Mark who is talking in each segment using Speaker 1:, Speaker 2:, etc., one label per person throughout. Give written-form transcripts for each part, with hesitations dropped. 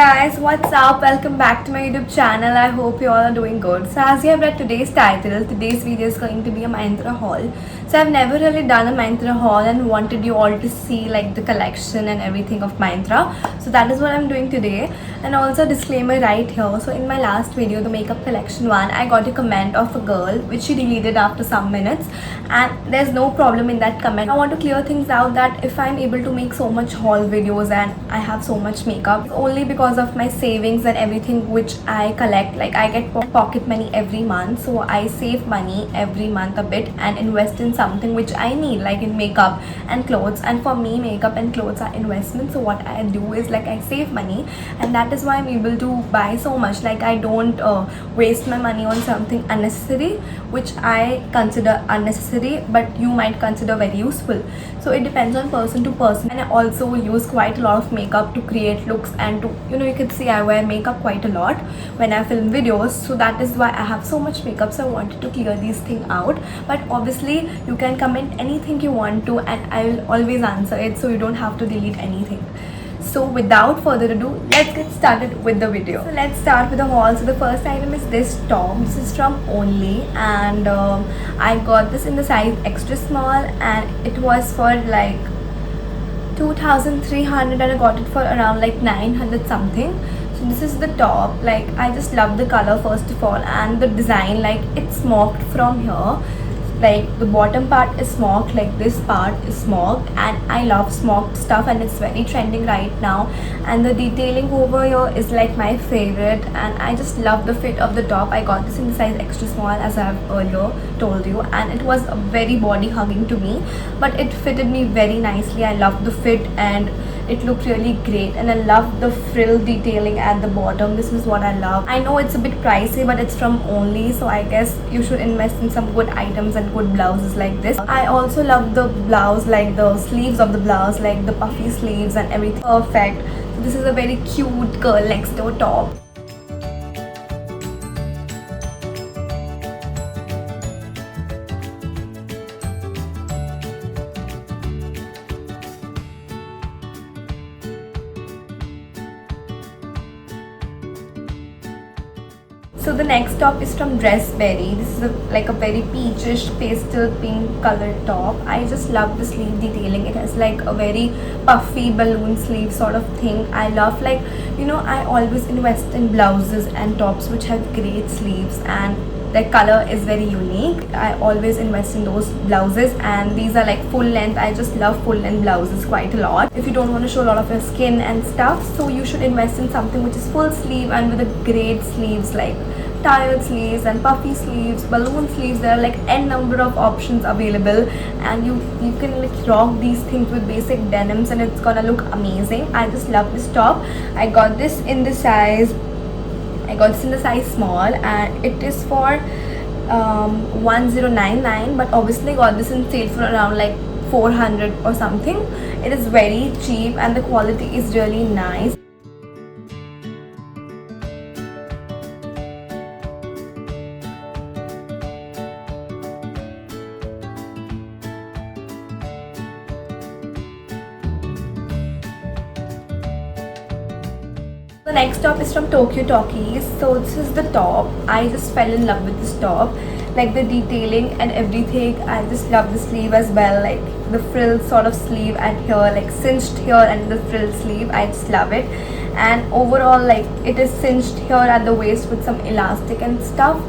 Speaker 1: guys, what's up? Welcome back to my YouTube channel. I hope you all are doing good. So as you have read today's title, today's video is going to be a Myntra haul. So I've never really done a Myntra haul and wanted you all to see like the collection and everything of Myntra. So that is what I'm doing today. And also disclaimer right here. So in my last video, the makeup collection one, I got a comment of a girl which she deleted after some minutes, and there's no problem in that comment. I want to clear things out that if I'm able to make so much haul videos and I have so much makeup, it's only because of my savings and everything which I collect. Like I get pocket money every month, so I save money every month a bit and invest in something which I need, like in makeup and clothes. And for me, makeup and clothes are investments. So what I do is like I save money, and that is why I'm able to buy so much. Like I don't waste my money on something unnecessary which I consider unnecessary but you might consider very useful. So it depends on person to person. And I also use quite a lot of makeup to create looks and to, you can see I wear makeup quite a lot when I film videos. So that is why I have so much makeup. So I wanted to clear these things out. But obviously you can comment anything you want to and I will always answer it, so you don't have to delete anything. So without further ado, let's get started with the video. So let's start with the haul. So the first item is this top. This is from Only, and I got this in the size extra small, and it was for like 2,300 and I got it for around like 900 something. So this is the top. Like I just love the color first of all, and the design, like it's smoked from here. Like the bottom part is smoked, like this part is smoked, and I love smoked stuff and it's very trending right now. And the detailing over here is like my favorite, and I just love the fit of the top. I got this in the size extra small as I have earlier told you, and it was a very body hugging to me, but it fitted me very nicely. I love the fit and it looked really great, and I love the frill detailing at the bottom. This is what I love. I know it's a bit pricey, but it's from Only, so I guess you should invest in some good items and good blouses like this. I also love the blouse, like the sleeves of the blouse, like the puffy sleeves and everything. Perfect. So this is a very cute girl next door top. So the next top is from Dressberry. This is like a very peachish pastel pink colored top. I just love the sleeve detailing. It has like a very puffy balloon sleeve sort of thing. I love, like, I always invest in blouses and tops which have great sleeves and their color is very unique. I always invest in those blouses, and these are like full length. I just love full length blouses quite a lot. If you don't want to show a lot of your skin and stuff, so you should invest in something which is full sleeve and with a great sleeves, like tired sleeves and puffy sleeves, balloon sleeves. There are like n number of options available, and you can like rock these things with basic denims and it's gonna look amazing. I just love this top. I got this in the size small, and it is for 1099, but obviously got this in sale for around like 400 or something. It is very cheap and the quality is really nice. The next top is from Tokyo Talkies. So this is the top. I just fell in love with this top, like the detailing and everything. I just love the sleeve as well, like the frill sort of sleeve at here, like cinched here, and the frill sleeve. I just love it. And overall, like it is cinched here at the waist with some elastic and stuff.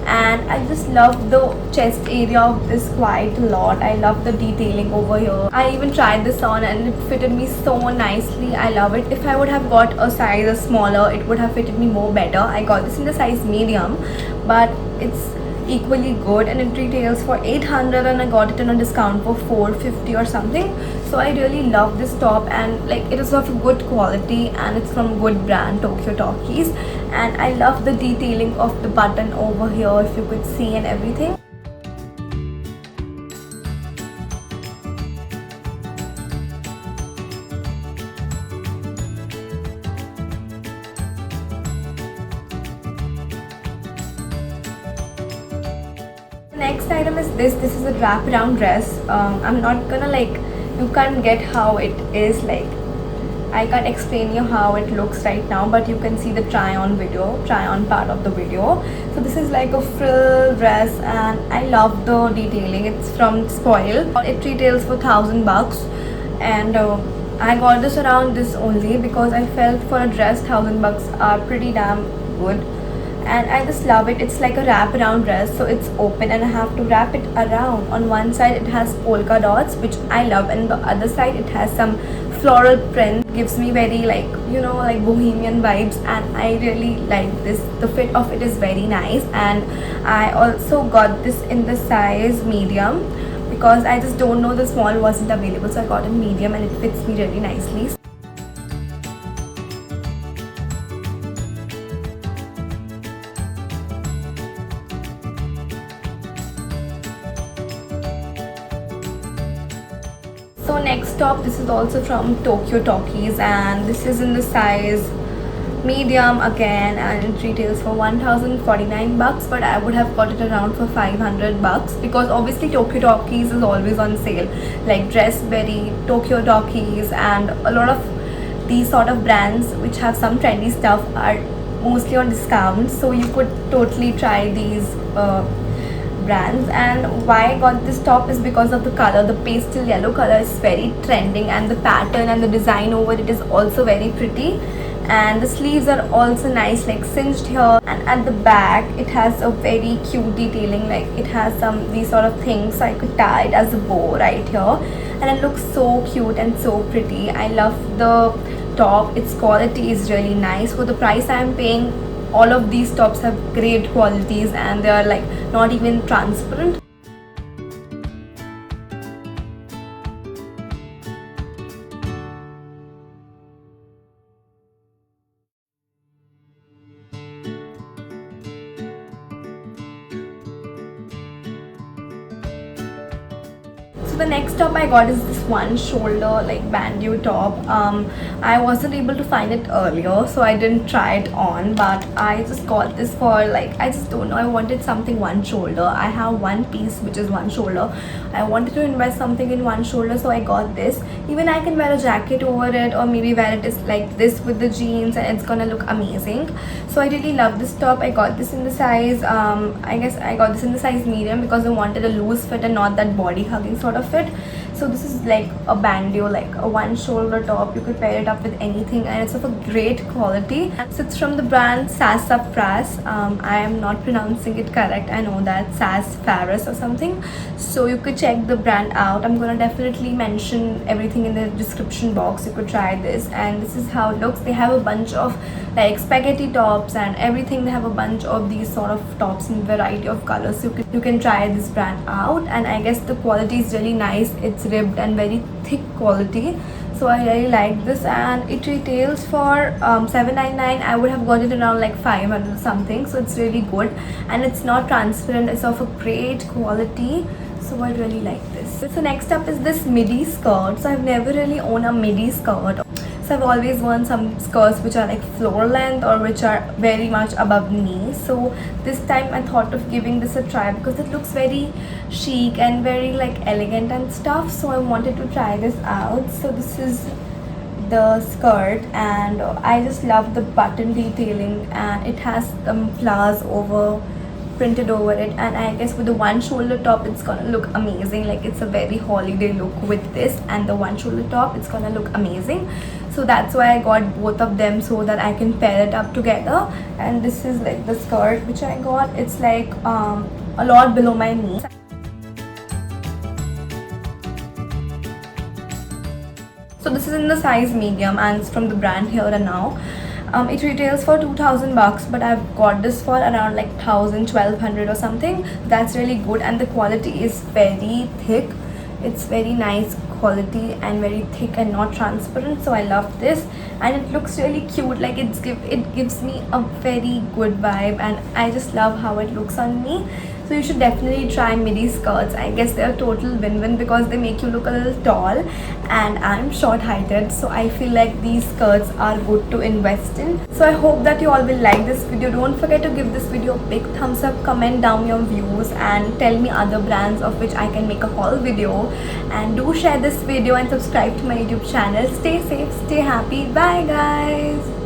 Speaker 1: And I just love the chest area of this quite a lot. I love the detailing over here. I even tried this on and it fitted me so nicely. I love it. If I would have got a size smaller, it would have fitted me more better. I got this in the size medium, but it's equally good, and it retails for 800 and I got it on a discount for 450 or something. So I really love this top, and like it is of good quality and it's from good brand Tokyo Talkies. And I love the detailing of the button over here, if you could see, and everything. Next item is this is a wraparound dress. I'm not gonna, like, you can't get how it is, like I can't explain you how it looks right now, but you can see the try on part of the video. So this is like a frill dress, and I love the detailing. It's from Spoil. It retails for 1,000 bucks, and I got this around this only because I felt for a dress 1,000 bucks are pretty damn good, and I just love it. It's like a wrap around dress, so it's open and I have to wrap it around. On one side it has polka dots, which I love, and the other side it has some floral print. Gives me very, like, you know, like bohemian vibes, and I really like this. The fit of it is very nice, and I also got this in the size medium because I just don't know, the small wasn't available, so I got a medium and it fits me really nicely. So next top, this is also from Tokyo Talkies, and this is in the size medium again, and it retails for 1,049 bucks, but I would have got it around for 500 bucks because obviously Tokyo Talkies is always on sale, like Dressberry, Tokyo Talkies, and a lot of these sort of brands which have some trendy stuff are mostly on discount, so you could totally try these brands. And why I got this top is because of the color. The pastel yellow color is very trending, and the pattern and the design over it is also very pretty, and the sleeves are also nice, like cinched here, and at the back it has a very cute detailing, like it has some these sort of things, so I could tie it as a bow right here, and it looks so cute and so pretty. I love the top. Its quality is really nice for the price I am paying. All of these tops have great qualities, and they are like not even transparent. The next top I got is this one shoulder like bandeau top. I wasn't able to find it earlier, so I didn't try it on, but I just got this for, like, I just don't know, I wanted something one shoulder. I have one piece which is one shoulder. I wanted to invest something in one shoulder, so I got this. Even I can wear a jacket over it, or maybe wear it is like this with the jeans, and it's gonna look amazing. So I really love this top. I got this in the size I guess I got this in the size medium because I wanted a loose fit and not that body hugging sort of fit. So this is like a bandeau, like a one shoulder top. You could pair it up with anything, and it's of a great quality. So it's from the brand Sassafras. I am not pronouncing it correct, I know that, Sassafras or something, so you could check the brand out. I'm gonna definitely mention everything in the description box. You could try this, and this is how it looks. They have a bunch of like spaghetti tops and everything. They have a bunch of these sort of tops in variety of colors, so you can try this brand out. And I guess the quality is really nice. It's ribbed and very thick quality, so I really like this, and it retails for $7.99. I would have got it around like 500 something, so it's really good, and it's not transparent. It's of a great quality, so I really like this. So next up is this midi skirt. So I've never really owned a midi skirt. So I've always worn some skirts which are like floor length or which are very much above knee. So this time I thought of giving this a try because it looks very chic and very like elegant and stuff. So I wanted to try this out. So this is the skirt, and I just love the button detailing, and it has some flowers printed over it, and I guess with the one shoulder top it's gonna look amazing. Like it's a very holiday look with this and the one shoulder top. It's gonna look amazing, so that's why I got both of them, so that I can pair it up together. And this is like the skirt which I got. It's like a lot below my knee. So this is in the size medium, and it's from the brand Here and Now. It retails for 2,000 bucks, but I've got this for around like 1,000-1,200 or something. That's really good, and the quality is very thick. It's very nice quality and very thick and not transparent, so I love this. And it looks really cute, like it gives me a very good vibe, and I just love how it looks on me. So you should definitely try midi skirts. I guess they're a total win-win because they make you look a little tall, and I'm short-heighted, so I feel like these skirts are good to invest in. So I hope that you all will like this video. Don't forget to give this video a big thumbs up, comment down your views, and tell me other brands of which I can make a haul video. And do share this video and subscribe to my YouTube channel. Stay safe, stay happy. Bye guys.